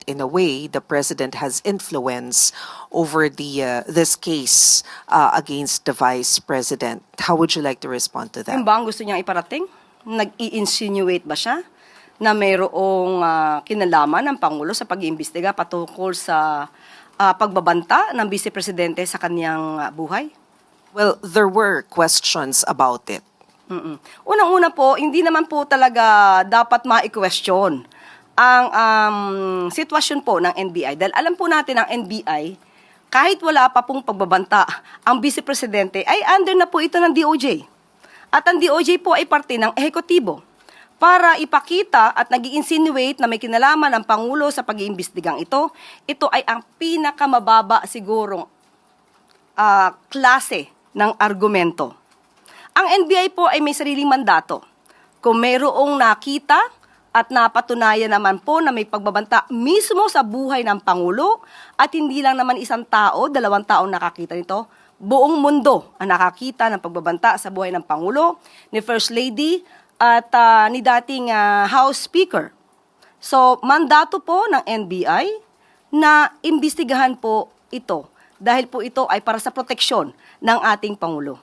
in a way the president has influence over this case against the vice president. How would you like to respond to that? Yung ba ang gusto niyang iparating? Nag-i-insinuate ba siya na mayroong kinalaman ng Pangulo sa pag-iimbestiga patungkol sa pagbabanta ng Vice Presidente sa kanyang buhay? Well, there were questions about it. Unang-una po, hindi naman po talaga dapat ma-question ang sitwasyon po ng NBI. Dahil alam po natin ang NBI, kahit wala pa pong pagbabanta, ang Vice Presidente ay under na po ito ng DOJ. At ang DOJ po ay parte ng ehekutibo para ipakita at nag-i-insinuate na may kinalaman ang Pangulo sa pag-iimbestigang ito. Ito ay ang pinakamababa sigurong klase ng argumento. Ang NBI po ay may sariling mandato. Kung mayroong nakita at napatunayan naman po na may pagbabanta mismo sa buhay ng Pangulo at hindi lang naman isang tao, 2 taong nakakita nito, buong mundo ang nakakita ng pagbabanta sa buhay ng Pangulo, ni First Lady at ni dating House Speaker. So, mandato po ng NBI na imbestigahan po ito dahil po ito ay para sa proteksyon ng ating Pangulo.